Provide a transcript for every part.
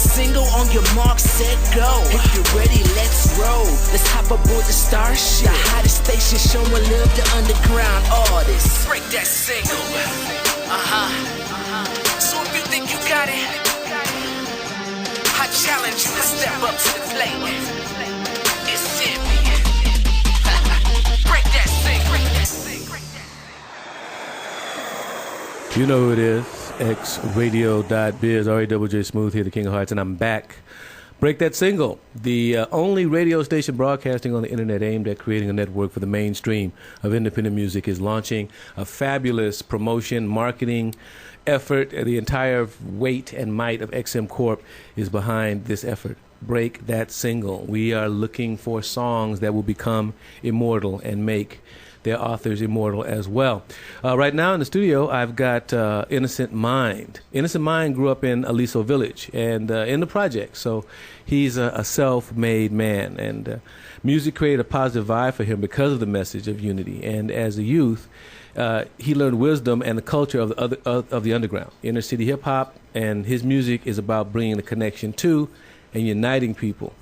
single on your mark, set, go. If you're ready, let's roll. Let's hop aboard the starship. The hottest station showing love to underground artists. Break that single. So if you think you got it, I challenge you to step up to the plate. It's simple. Break that single. You know who it is. Xradio.Biz, R-A-J Smooth here, the King of Hearts, and I'm back. Break That Single, the only radio station broadcasting on the internet aimed at creating a network for the mainstream of independent music, is launching a fabulous promotion, marketing effort. The entire weight and might of XM Corp is behind this effort. Break That Single. We are looking for songs that will become immortal and make their authors immortal as well. Right now in the studio, I've got Innocent Mind. Innocent Mind grew up in Aliso Village and in the project, so he's a self-made man. And music created a positive vibe for him because of the message of unity. And as a youth, he learned wisdom and the culture of the underground, inner city hip hop, and his music is about bringing the connection to and uniting people.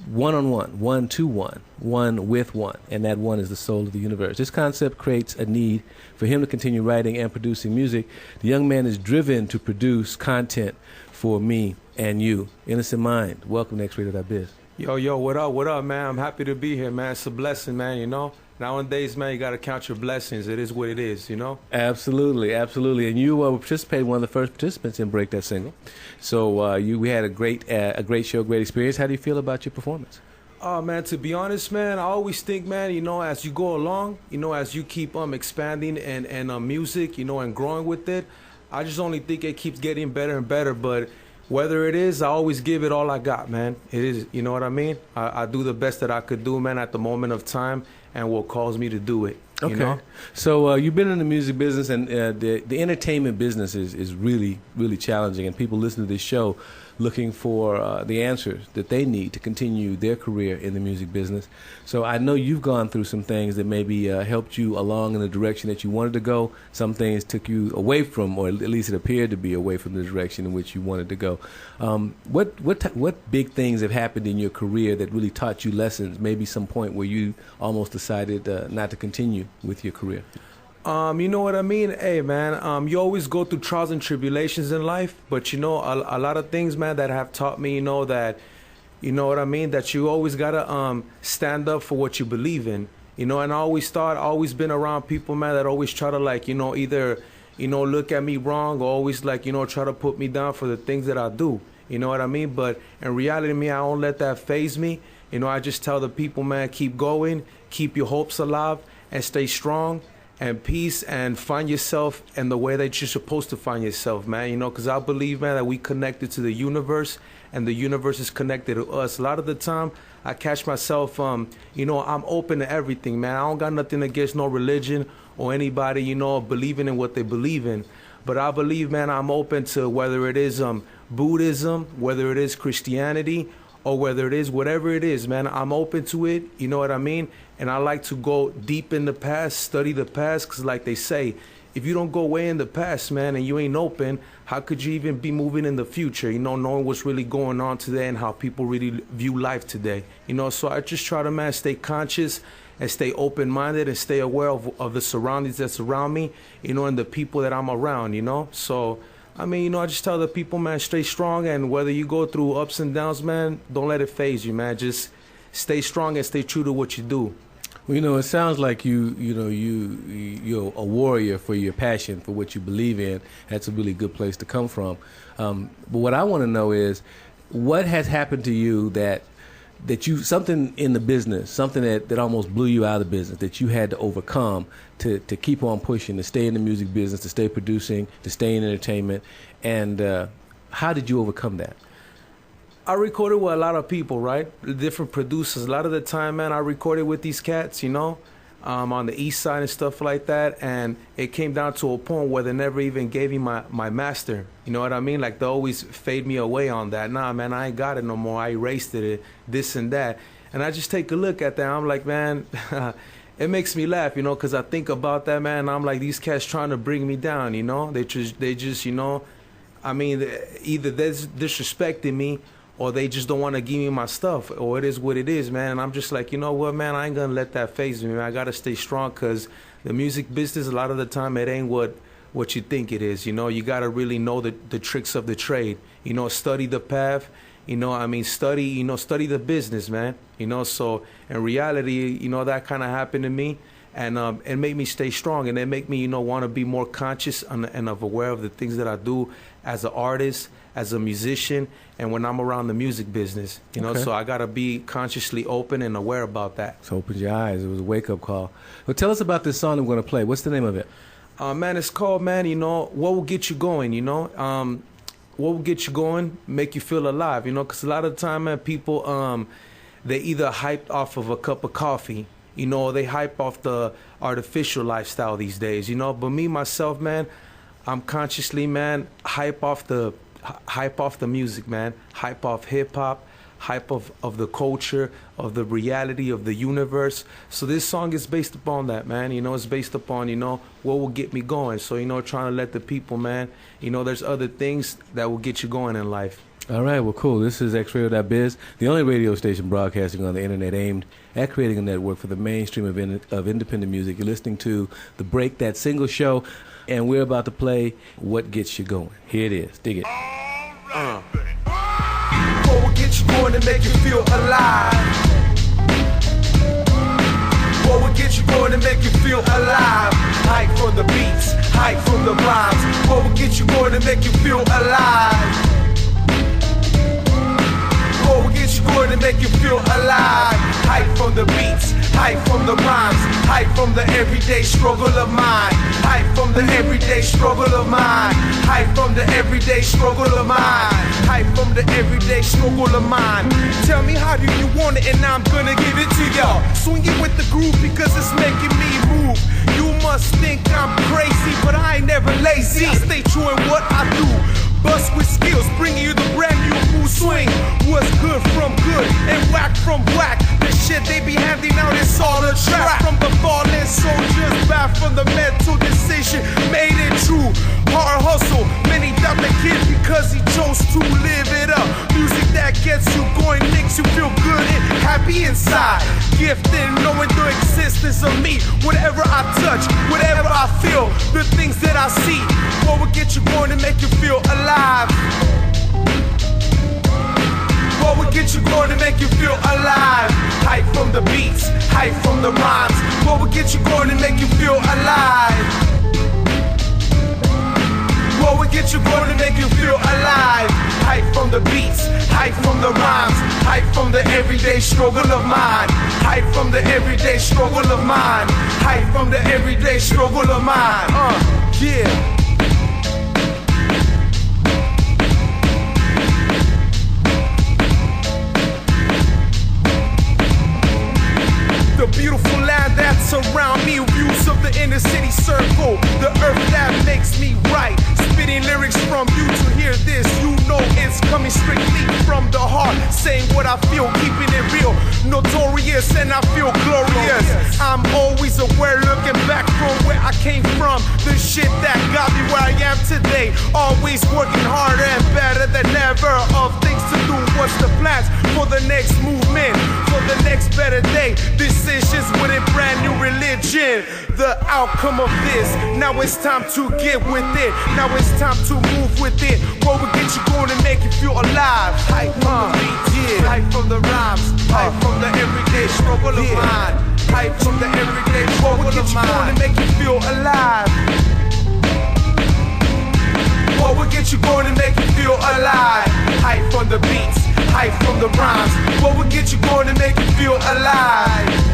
One-on-one, one-to-one, one with one, and that one is the soul of the universe. This concept creates a need for him to continue writing and producing music. The young man is driven to produce content for me and you. Innocent Mind, welcome to Xradio.Biz. Yo, what up, man? I'm happy to be here, man. It's a blessing, man, you know? Nowadays, man, you got to count your blessings. It is what it is, you know? Absolutely. And you participated, one of the first participants in Break That Single. So we had a great show, great experience. How do you feel about your performance? Oh, man, to be honest, man, I always think, man, you know, as you go along, you know, as you keep expanding and music, you know, and growing with it, I just only think it keeps getting better and better. But whether it is, I always give it all I got, man. It is, you know what I mean? I do the best that I could do, man, at the moment of time and what calls me to do it. Okay. You know? So you've been in the music business, and the entertainment business is really, really challenging, and people listen to this show looking for the answers that they need to continue their career in the music business. So I know you've gone through some things that maybe helped you along in the direction that you wanted to go. Some things took you away from, or at least it appeared to be away from the direction in which you wanted to go. What big things have happened in your career that really taught you lessons, maybe some point where you almost decided not to continue with your career? You know what I mean? Hey, man, you always go through trials and tribulations in life, but, you know, a lot of things, man, that have taught me, you know, that, you know what I mean, that you always got to stand up for what you believe in, you know, and I always been around people, man, that always try to, like, you know, either, you know, look at me wrong or always, like, you know, try to put me down for the things that I do, you know what I mean? But in reality, me, I don't let that faze me. You know, I just tell the people, man, keep going, keep your hopes alive, and stay strong. And peace, and find yourself in the way that you're supposed to find yourself, man. You know, because I believe, man, that we connected to the universe, and the universe is connected to us. A lot of the time, I catch myself, you know, I'm open to everything, man. I don't got nothing against no religion or anybody, you know, believing in what they believe in. But I believe, man, I'm open to whether it is Buddhism, whether it is Christianity, or whether it is whatever it is, man, I'm open to it, you know what I mean? And I like to go deep in the past, study the past, because like they say, if you don't go way in the past, man, and you ain't open, how could you even be moving in the future, you know, knowing what's really going on today and how people really view life today, you know? So I just try to, man, stay conscious and stay open-minded and stay aware of the surroundings that surround me, you know, and the people that I'm around, you know? So I mean, you know, I just tell the people, man, stay strong, and whether you go through ups and downs, man, don't let it faze you, man. Just stay strong and stay true to what you do. Well, you know, it sounds like you're a warrior for your passion, for what you believe in. That's a really good place to come from. But what I want to know is, what has happened to you that you, something in the business, something that almost blew you out of the business, that you had to overcome to keep on pushing, to stay in the music business, to stay producing, to stay in entertainment, and how did you overcome that? I recorded with a lot of people, right? Different producers. A lot of the time, man, I recorded with these cats, you know, on the east side and stuff like that. And it came down to a point where they never even gave me my master. You know what I mean? Like, they always fade me away on that. Nah, man, I ain't got it no more. I erased it, this and that. And I just take a look at that. I'm like, man, it makes me laugh, you know, because I think about that, man. And I'm like, these cats trying to bring me down, you know? They just, you know, I mean, either they're disrespecting me or they just don't want to give me my stuff, or it is what it is, man. And I'm just like, you know what, man, I ain't gonna let that faze me, man. I gotta stay strong, because the music business, a lot of the time, it ain't what you think it is. You know, you gotta really know the tricks of the trade. You know, study the path. You know, I mean, study the business, man. You know, so in reality, you know, that kind of happened to me, and it made me stay strong, and it made me, you know, want to be more conscious and aware of the things that I do as an artist, as a musician, and when I'm around the music business, you know. So I gotta be consciously open and aware about that. So open your eyes. It was a wake-up call. Well, tell us about this song I'm going to play. What's the name of it? Man, it's called, man, you know, What Will Get You Going, you know. What will get you going, make you feel alive, you know, because a lot of the time, man, people, they either hyped off of a cup of coffee, you know, or they hype off the artificial lifestyle these days, you know. But me, myself, man, I'm consciously, man, hype off the music, man, hype off hip-hop, hype of the culture, of the reality of the universe. So this song is based upon that, man. You know, it's based upon, you know, what will get me going. So, you know, trying to let the people, man, you know, there's other things that will get you going in life. All right, well, cool. This is Xradio.Biz, the only radio station broadcasting on the internet aimed at creating a network for the mainstream of independent music. You're listening to the Break That Single show, and we're about to play What Gets You Going. Here it is. Dig it. What will get you going to make you feel alive? What will get you going to make you feel alive? Hype from the beats, hype from the rhymes. What will get you going to make you feel alive? What will get you going to make you feel alive? Hype from the beats, hype from the rhymes, hype from the everyday struggle of mine, hype from the everyday struggle of mine, hype from the everyday struggle of mine, hype from the everyday struggle of mine. Tell me, how do you want it, and I'm gonna give it to y'all. Swing it with the groove because it's making me move. You must think I'm crazy, but I ain't never lazy. I stay true in what I do. Bust with skills, bringing you the brand new mood swing. What's good from good and whack from whack. The shit they be handing out is all a trap. From the fallen soldiers, back from the mental decision, made it true. Hard hustle, many doubt the kid because he chose to live it up. Music that gets you going, makes you feel good and happy inside. Gifted knowing the existence of me. Whatever I touch, whatever I feel, the things that I see. What will get you going and make you feel alive? What will get you going to make you feel alive? Hype from the beats, hype from the rhymes. What will get you going to make you feel alive? What will get you going to make you feel alive? Hype from the beats, hype from the rhymes, hype from the everyday struggle of mine, hype from the everyday struggle of mine, hype from the everyday struggle of mine. Yeah. The beautiful land that's around me, views of the inner city circle, the earth that makes me right. Spitting lyrics from you to hear this, you know it's coming strictly from the heart. Saying what I feel, keeping it real, notorious, and I feel glorious. I'm always aware, looking back from where I came from, the shit that got me where I am today. Always working harder and better than ever. Of things to do, what's the plans for the next movement, for the next better day? Decisions with a brand new religion. The outcome of this, now it's time to get with it. Now it's time to move with it. What will get you going and make you feel alive? Hype from the beats, yeah. Hype from the rhymes, hype from the everyday struggle of mine, hype from the everyday struggle of mine. What will get you going and make you feel alive? What will get you going and make you feel alive? Hype from the beats, hype from the rhymes. What will get you going and make you feel alive?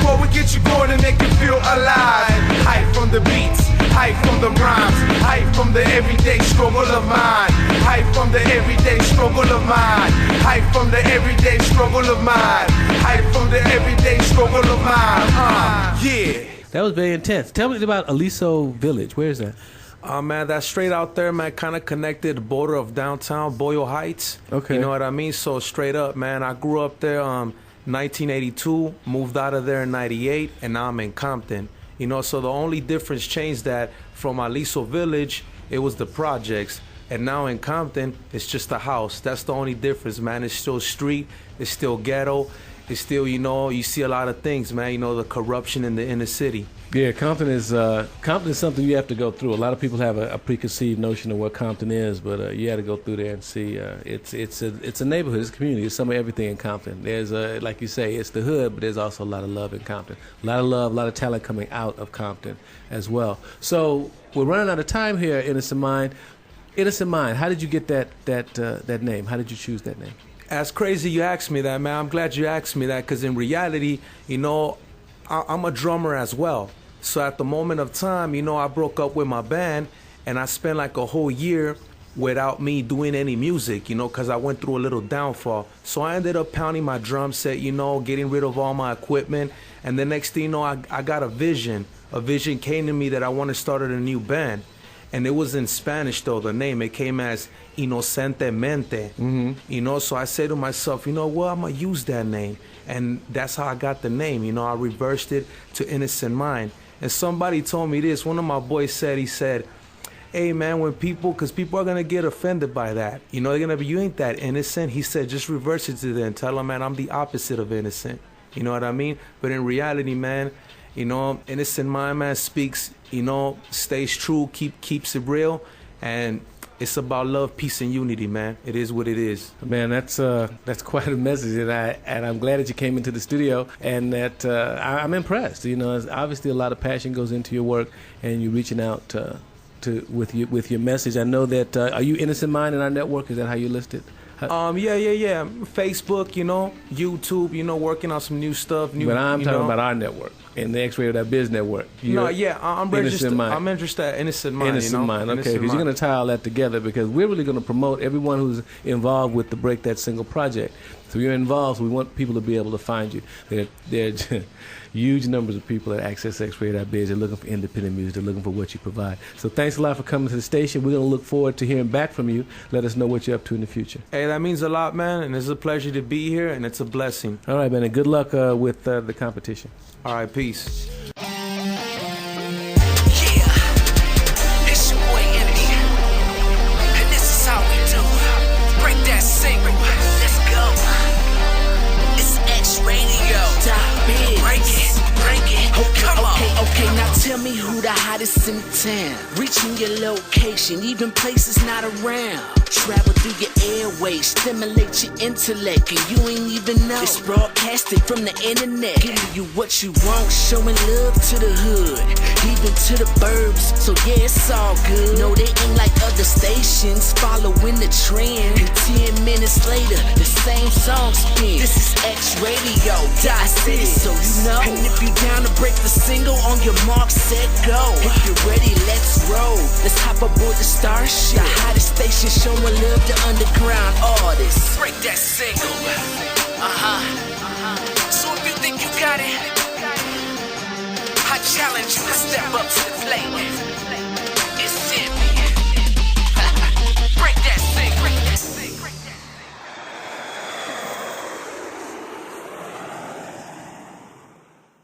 What will get you going and make you feel alive? Hype from the beats, hype from the rhymes, hype from the everyday struggle of mine, hype from the everyday struggle of mine, hype from the everyday struggle of mine, hype from the everyday struggle of mine. Yeah. That was very intense. Tell me about Aliso Village. Where is that? Man, that's straight out there, man, kind of connected the border of downtown Boyle Heights. Okay. You know what I mean? So straight up, man, I grew up there 1982, moved out of there in 98, and now I'm in Compton. You know, so the only difference changed that from Aliso Village, it was the projects. And now in Compton, it's just a house. That's the only difference, man. It's still street, it's still ghetto, it's still, you know, you see a lot of things, man. You know, the corruption in the inner city. Yeah, Compton is something you have to go through. A lot of people have a preconceived notion of what Compton is, but you had to go through there and see. It's a neighborhood, it's a community. It's some of everything in Compton. There's like you say, it's the hood, but there's also a lot of love in Compton. A lot of love, a lot of talent coming out of Compton as well. So we're running out of time here, Innocent Mind. Innocent Mind, how did you get that name? How did you choose that name? That's crazy you asked me that, man. I'm glad you asked me that, because in reality, you know, I'm a drummer as well. So at the moment of time, you know, I broke up with my band, and I spent like a whole year without me doing any music, you know, because I went through a little downfall. So I ended up pounding my drum set, you know, getting rid of all my equipment. And the next thing you know, I got a vision. A vision came to me that I want to start a new band. And it was in Spanish, though, the name. It came as Inocentemente. You know, so I said to myself, you know what, I'm going to use that name. And that's how I got the name. You know, I reversed it to Innocent Mind. And somebody told me this. One of my boys said, he said, hey, man, because people are going to get offended by that. You know, they're going to be, you ain't that innocent. He said, just reverse it to them. Tell them, man, I'm the opposite of innocent. You know what I mean? But in reality, man, you know, Innocent Mind, man, speaks, you know, stays true, keeps it real. And it's about love, peace, and unity, man. It is what it is. Man, that's quite a message, and I'm glad that you came into the studio, and that I'm impressed. You know, obviously a lot of passion goes into your work, and you're reaching out with your message. I know that are you Innocent Mind in our network? Is that how you list it? Yeah. Facebook, you know, YouTube, you know, working on some new stuff. But I'm talking about our network and the Xradio.Biz network. I'm registered. I'm interested at Innocent Mind. Innocent Mind, okay, because you're going to tie all that together, because we're really going to promote everyone who's involved with the Break That Single project. So you're involved, so we want people to be able to find you. There are huge numbers of people that access Xradio.Biz. They're looking for independent music. They're looking for what you provide. So thanks a lot for coming to the station. We're going to look forward to hearing back from you. Let us know what you're up to in the future. Hey, that means a lot, man, and it's a pleasure to be here, and it's a blessing. All right, man, and good luck with the competition. All right, peace. It's your boy Energy, and this is how we do. Break that single. Let's go. It's Xradio.Biz. Break it. Okay, now tell me who the hottest in town. Reaching your location, even places not around. Travel through your airways, stimulate your intellect, and you ain't even know. It's broadcasted from the internet, giving you what you want, showing love to the hood, even to the burbs. So yeah, it's all good. No, they ain't like other stations following the trend, and 10 minutes later, the same song spin. This is Xradio.Biz, so you know. And if you down to break the single, on your mark, set, go. If you're ready, let's roll. Let's hop aboard the starship. The hottest station showing love to underground artists. Break that single. So if you think you got it, I challenge you to step up to the plate.